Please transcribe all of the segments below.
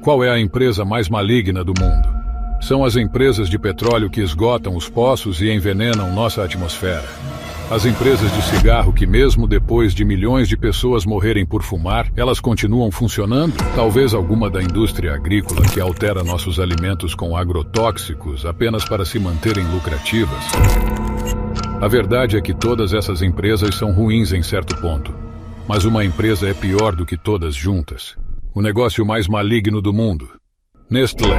Qual é a empresa mais maligna do mundo? São as empresas de petróleo que esgotam os poços e envenenam nossa atmosfera. As empresas de cigarro que, mesmo depois de milhões de pessoas morrerem por fumar, elas continuam funcionando? Talvez alguma da indústria agrícola que altera nossos alimentos com agrotóxicos apenas para se manterem lucrativas? A verdade é que todas essas empresas são ruins em certo ponto, mas uma empresa é pior do que todas juntas. O negócio mais maligno do mundo: Nestlé.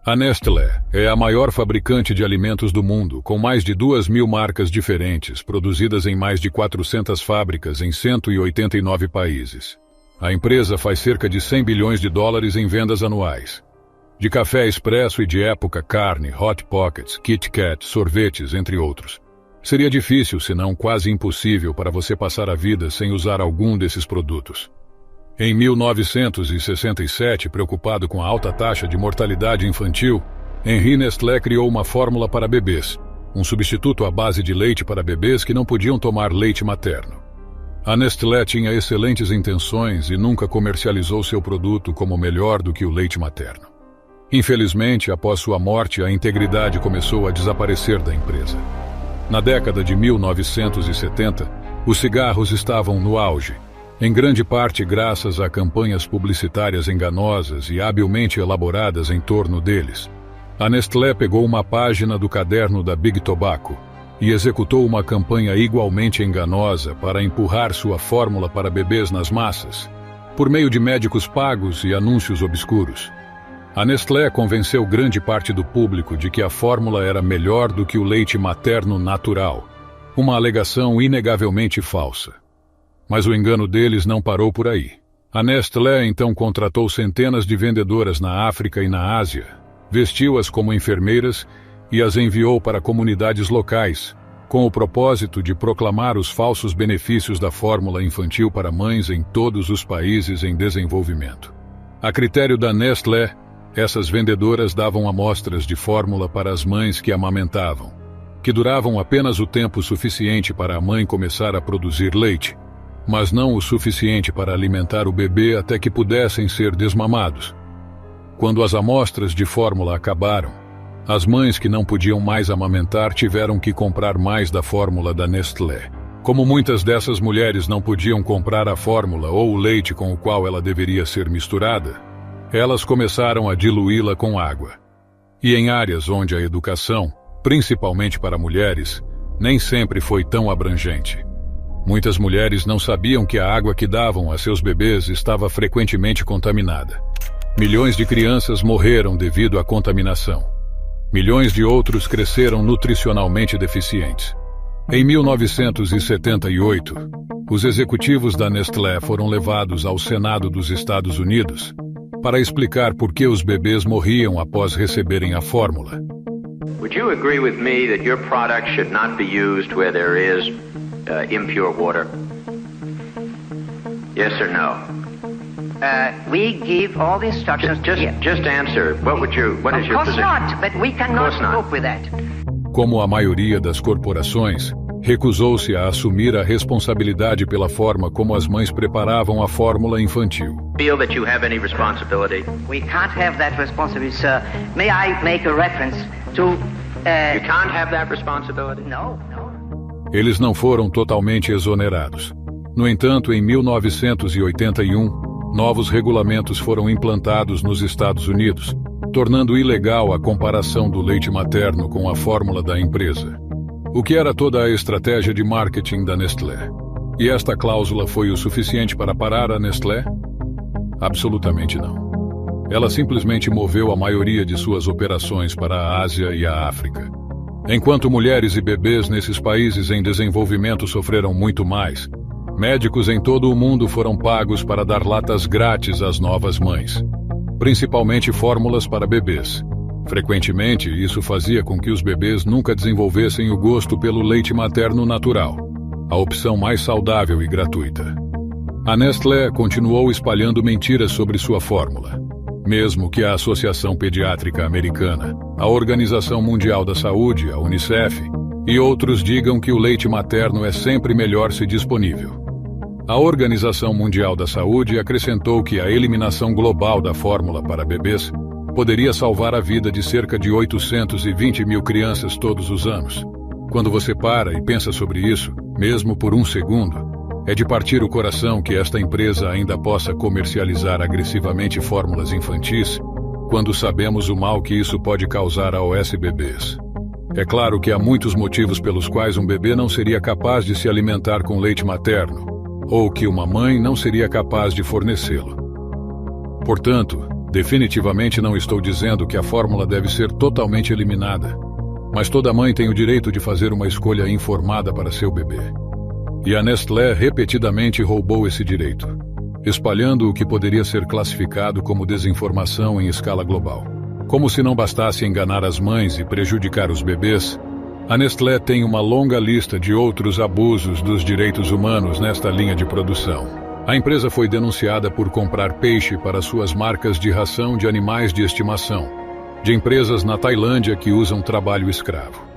A Nestlé é a maior fabricante de alimentos do mundo, com mais de 2.000 marcas diferentes, produzidas em mais de 400 fábricas em 189 países. A empresa faz cerca de 100 bilhões de dólares em vendas anuais. De café expresso e de época, carne, Hot Pockets, Kit Kat, sorvetes, entre outros. Seria difícil, se não quase impossível, para você passar a vida sem usar algum desses produtos. Em 1967, preocupado com a alta taxa de mortalidade infantil, Henri Nestlé criou uma fórmula para bebês, um substituto à base de leite para bebês que não podiam tomar leite materno. A Nestlé tinha excelentes intenções e nunca comercializou seu produto como melhor do que o leite materno. Infelizmente, após sua morte, a integridade começou a desaparecer da empresa. Na década de 1970, os cigarros estavam no auge, em grande parte graças a campanhas publicitárias enganosas e habilmente elaboradas em torno deles. A Nestlé pegou uma página do caderno da Big Tobacco e executou uma campanha igualmente enganosa para empurrar sua fórmula para bebês nas massas, por meio de médicos pagos e anúncios obscuros. A Nestlé convenceu grande parte do público de que a fórmula era melhor do que o leite materno natural, uma alegação inegavelmente falsa. Mas o engano deles não parou por aí. A Nestlé então contratou centenas de vendedoras na África e na Ásia, vestiu-as como enfermeiras e as enviou para comunidades locais, com o propósito de proclamar os falsos benefícios da fórmula infantil para mães em todos os países em desenvolvimento. A critério da Nestlé, essas vendedoras davam amostras de fórmula para as mães que amamentavam, que duravam apenas o tempo suficiente para a mãe começar a produzir leite, mas não o suficiente para alimentar o bebê até que pudessem ser desmamados. Quando as amostras de fórmula acabaram, as mães que não podiam mais amamentar tiveram que comprar mais da fórmula da Nestlé. Como muitas dessas mulheres não podiam comprar a fórmula ou o leite com o qual ela deveria ser misturada, elas começaram a diluí-la com água. E em áreas onde a educação, principalmente para mulheres, nem sempre foi tão abrangente. Muitas mulheres não sabiam que a água que davam a seus bebês estava frequentemente contaminada. Milhões de crianças morreram devido à contaminação. Milhões de outros cresceram nutricionalmente deficientes. Em 1978, os executivos da Nestlé foram levados ao Senado dos Estados Unidos para explicar por que os bebês morriam após receberem a fórmula. Would you agree with me that your product should not be used where there is impure water? Yes or no? We give all the instructions. Just answer. What is your position? Of course not, but we cannot cope with that. Como a maioria das corporações, recusou-se a assumir a responsabilidade pela forma como as mães preparavam a fórmula infantil. Feel that you have any responsibility? We can't have that responsibility, sir. May I make a reference to... You can't have that responsibility? No. Eles não foram totalmente exonerados. No entanto, em 1981, novos regulamentos foram implantados nos Estados Unidos, tornando ilegal a comparação do leite materno com a fórmula da empresa. O que era toda a estratégia de marketing da Nestlé? E esta cláusula foi o suficiente para parar a Nestlé? Absolutamente não. Ela simplesmente moveu a maioria de suas operações para a Ásia e a África. Enquanto mulheres e bebês nesses países em desenvolvimento sofreram muito mais, médicos em todo o mundo foram pagos para dar latas grátis às novas mães, principalmente fórmulas para bebês. Frequentemente, isso fazia com que os bebês nunca desenvolvessem o gosto pelo leite materno natural, a opção mais saudável e gratuita. A Nestlé continuou espalhando mentiras sobre sua fórmula. Mesmo que a Associação Pediátrica Americana, a Organização Mundial da Saúde, a UNICEF, e outros digam que o leite materno é sempre melhor se disponível. A Organização Mundial da Saúde acrescentou que a eliminação global da fórmula para bebês poderia salvar a vida de cerca de 820 mil crianças todos os anos. Quando você para e pensa sobre isso, mesmo por um segundo, é de partir o coração que esta empresa ainda possa comercializar agressivamente fórmulas infantis, quando sabemos o mal que isso pode causar aos bebês. É claro que há muitos motivos pelos quais um bebê não seria capaz de se alimentar com leite materno, ou que uma mãe não seria capaz de fornecê-lo. Portanto, definitivamente não estou dizendo que a fórmula deve ser totalmente eliminada, mas toda mãe tem o direito de fazer uma escolha informada para seu bebê. E a Nestlé repetidamente roubou esse direito, espalhando o que poderia ser classificado como desinformação em escala global. Como se não bastasse enganar as mães e prejudicar os bebês, a Nestlé tem uma longa lista de outros abusos dos direitos humanos nesta linha de produção. A empresa foi denunciada por comprar peixe para suas marcas de ração de animais de estimação, de empresas na Tailândia que usam trabalho escravo.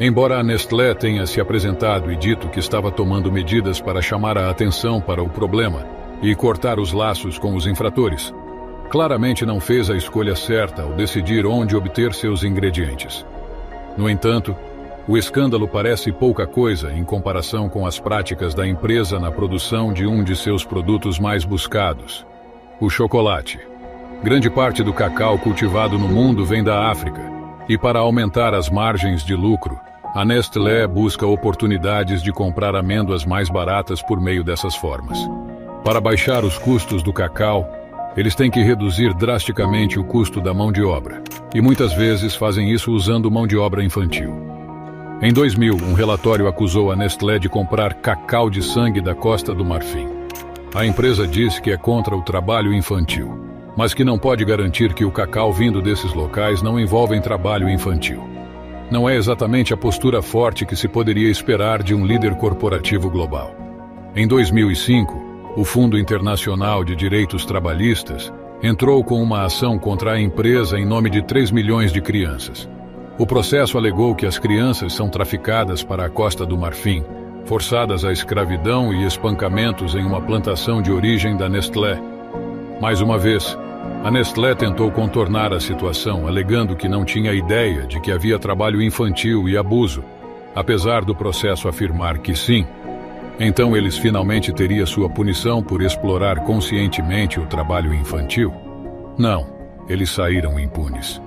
Embora a Nestlé tenha se apresentado e dito que estava tomando medidas para chamar a atenção para o problema e cortar os laços com os infratores, claramente não fez a escolha certa ao decidir onde obter seus ingredientes. No entanto, o escândalo parece pouca coisa em comparação com as práticas da empresa na produção de um de seus produtos mais buscados, o chocolate. Grande parte do cacau cultivado no mundo vem da África, e para aumentar as margens de lucro, a Nestlé busca oportunidades de comprar amêndoas mais baratas por meio dessas formas. Para baixar os custos do cacau, eles têm que reduzir drasticamente o custo da mão de obra, e muitas vezes fazem isso usando mão de obra infantil. Em 2000, um relatório acusou a Nestlé de comprar cacau de sangue da Costa do Marfim. A empresa disse que é contra o trabalho infantil, mas que não pode garantir que o cacau vindo desses locais não envolve trabalho infantil. Não é exatamente a postura forte que se poderia esperar de um líder corporativo global. Em 2005, o Fundo Internacional de Direitos Trabalhistas entrou com uma ação contra a empresa em nome de 3 milhões de crianças. O processo alegou que as crianças são traficadas para a Costa do Marfim, forçadas à escravidão e espancamentos em uma plantação de origem da Nestlé. Mais uma vez, a Nestlé tentou contornar a situação, alegando que não tinha ideia de que havia trabalho infantil e abuso, apesar do processo afirmar que sim. Então eles finalmente teriam sua punição por explorar conscientemente o trabalho infantil? Não, eles saíram impunes.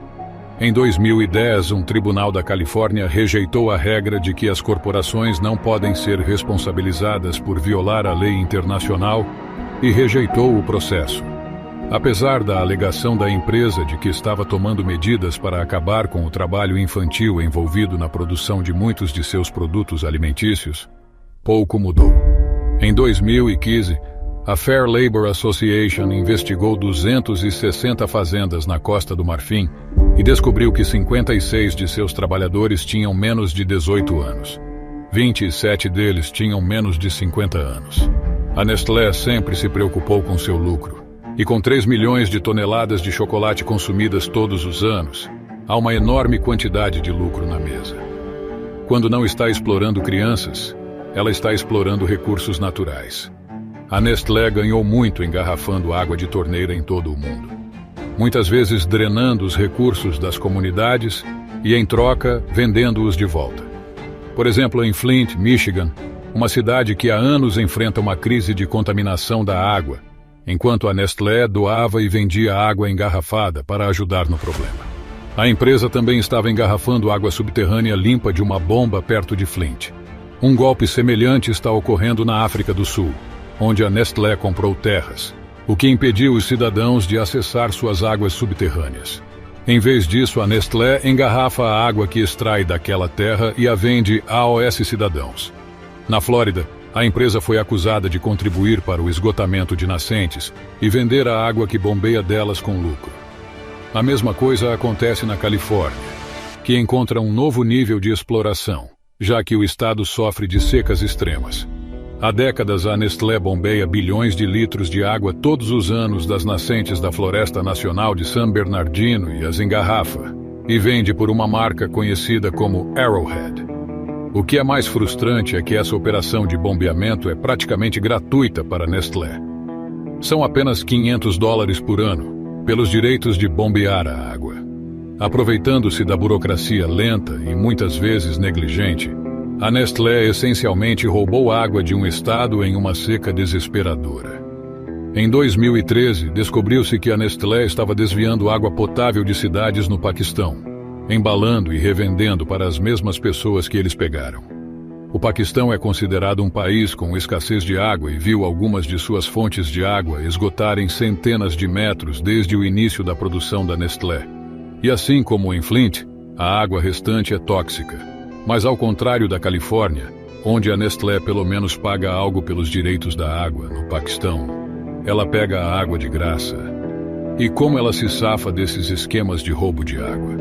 Em 2010, um tribunal da Califórnia rejeitou a regra de que as corporações não podem ser responsabilizadas por violar a lei internacional e rejeitou o processo. Apesar da alegação da empresa de que estava tomando medidas para acabar com o trabalho infantil envolvido na produção de muitos de seus produtos alimentícios, pouco mudou. Em 2015, a Fair Labor Association investigou 260 fazendas na Costa do Marfim e descobriu que 56 de seus trabalhadores tinham menos de 18 anos. 27 deles tinham menos de 50 anos. A Nestlé sempre se preocupou com seu lucro. E com 3 milhões de toneladas de chocolate consumidas todos os anos, há uma enorme quantidade de lucro na mesa. Quando não está explorando crianças, ela está explorando recursos naturais. A Nestlé ganhou muito engarrafando água de torneira em todo o mundo. Muitas vezes drenando os recursos das comunidades e, em troca, vendendo-os de volta. Por exemplo, em Flint, Michigan, uma cidade que há anos enfrenta uma crise de contaminação da água, enquanto a Nestlé doava e vendia água engarrafada para ajudar no problema. A empresa também estava engarrafando água subterrânea limpa de uma bomba perto de Flint. Um golpe semelhante está ocorrendo na África do Sul, onde a Nestlé comprou terras, o que impediu os cidadãos de acessar suas águas subterrâneas. Em vez disso, a Nestlé engarrafa a água que extrai daquela terra e a vende aos cidadãos. Na Flórida, a empresa foi acusada de contribuir para o esgotamento de nascentes e vender a água que bombeia delas com lucro. A mesma coisa acontece na Califórnia, que encontra um novo nível de exploração, já que o estado sofre de secas extremas. Há décadas, a Nestlé bombeia bilhões de litros de água todos os anos das nascentes da Floresta Nacional de San Bernardino e as engarrafa, e vende por uma marca conhecida como Arrowhead. O que é mais frustrante é que essa operação de bombeamento é praticamente gratuita para a Nestlé. São apenas $500 por ano, pelos direitos de bombear a água. Aproveitando-se da burocracia lenta e muitas vezes negligente, a Nestlé essencialmente roubou água de um estado em uma seca desesperadora. Em 2013, descobriu-se que a Nestlé estava desviando água potável de cidades no Paquistão, embalando e revendendo para as mesmas pessoas que eles pegaram. O Paquistão é considerado um país com escassez de água e viu algumas de suas fontes de água esgotarem centenas de metros desde o início da produção da Nestlé. E assim como em Flint, a água restante é tóxica. Mas ao contrário da Califórnia, onde a Nestlé pelo menos paga algo pelos direitos da água, no Paquistão, ela pega a água de graça. E como ela se safa desses esquemas de roubo de água?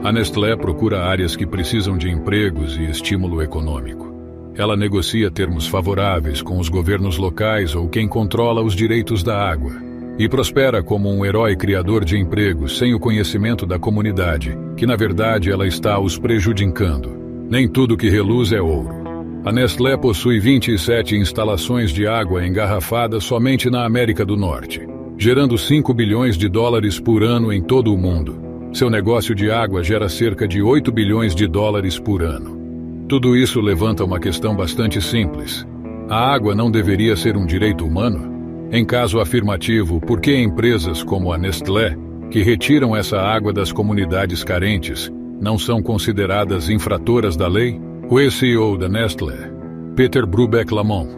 A Nestlé procura áreas que precisam de empregos e estímulo econômico. Ela negocia termos favoráveis com os governos locais ou quem controla os direitos da água, e prospera como um herói criador de empregos sem o conhecimento da comunidade, que na verdade ela está os prejudicando. Nem tudo que reluz é ouro. A Nestlé possui 27 instalações de água engarrafada somente na América do Norte, gerando $5 bilhões por ano em todo o mundo. Seu negócio de água gera cerca de $8 bilhões por ano. Tudo isso levanta uma questão bastante simples. A água não deveria ser um direito humano? Em caso afirmativo, por que empresas como a Nestlé, que retiram essa água das comunidades carentes, não são consideradas infratoras da lei? O ex-CEO da Nestlé, Peter Brubeck-Lamont,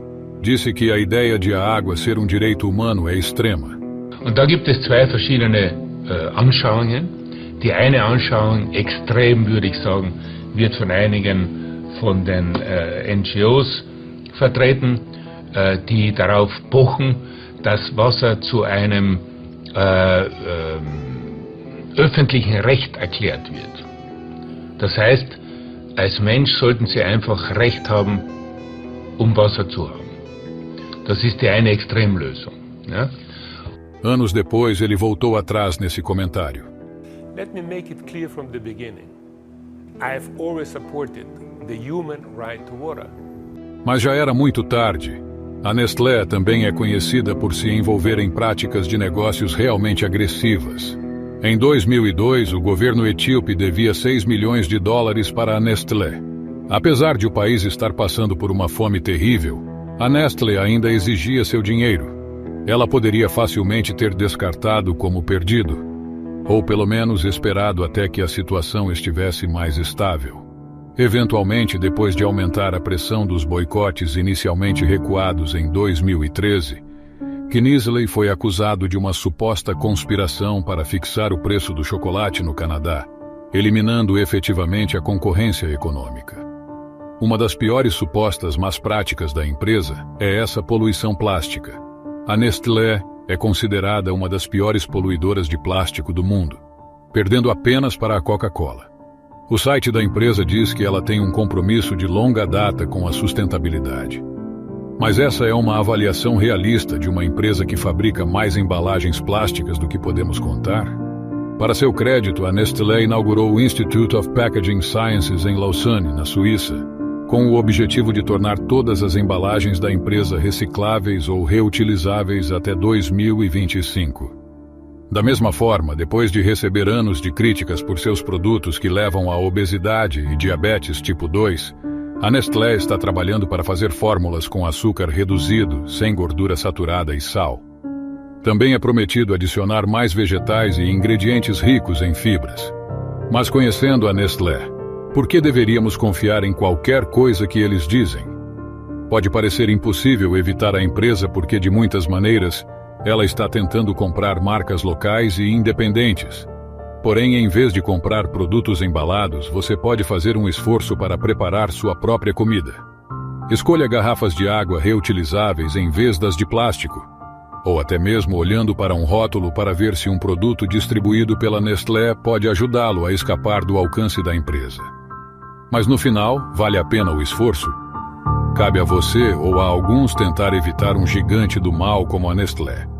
disse que a ideia de a água ser um direito humano é extrema. Und da gibt es zwei verschiedene Anschauungen. Die eine Anschauung, extrem würde ich sagen, wird von einigen von den NGOs vertreten, die darauf pochen, dass Wasser zu einem öffentlichen Recht erklärt wird. Das heißt, als Mensch sollten Sie einfach Recht haben, Wasser zu haben. Das ist die eine Extremlösung. Ja? Anos depois, ele voltou atrás nesse comentário. Let me make it clear from the beginning. I have always supported the human right to water. Mas já era muito tarde. A Nestlé também é conhecida por se envolver em práticas de negócios realmente agressivas. Em 2002, o governo etíope devia $6 milhões para a Nestlé. Apesar de o país estar passando por uma fome terrível, a Nestlé ainda exigia seu dinheiro. Ela poderia facilmente ter descartado como perdido, ou pelo menos esperado até que a situação estivesse mais estável. Eventualmente, depois de aumentar a pressão dos boicotes inicialmente recuados em 2013, Kinsley foi acusado de uma suposta conspiração para fixar o preço do chocolate no Canadá, eliminando efetivamente a concorrência econômica. Uma das piores supostas más práticas da empresa é essa poluição plástica. A Nestlé é considerada uma das piores poluidoras de plástico do mundo, perdendo apenas para a Coca-Cola. O site da empresa diz que ela tem um compromisso de longa data com a sustentabilidade. Mas essa é uma avaliação realista de uma empresa que fabrica mais embalagens plásticas do que podemos contar? Para seu crédito, a Nestlé inaugurou o Institute of Packaging Sciences em Lausanne, na Suíça, com o objetivo de tornar todas as embalagens da empresa recicláveis ou reutilizáveis até 2025. Da mesma forma, depois de receber anos de críticas por seus produtos que levam à obesidade e diabetes tipo 2, a Nestlé está trabalhando para fazer fórmulas com açúcar reduzido, sem gordura saturada e sal. Também é prometido adicionar mais vegetais e ingredientes ricos em fibras. Mas conhecendo a Nestlé, por que deveríamos confiar em qualquer coisa que eles dizem? Pode parecer impossível evitar a empresa porque, de muitas maneiras, ela está tentando comprar marcas locais e independentes. Porém, em vez de comprar produtos embalados, você pode fazer um esforço para preparar sua própria comida. Escolha garrafas de água reutilizáveis em vez das de plástico, ou até mesmo olhando para um rótulo para ver se um produto distribuído pela Nestlé pode ajudá-lo a escapar do alcance da empresa. Mas no final, vale a pena o esforço? Cabe a você ou a alguns tentar evitar um gigante do mal como a Nestlé.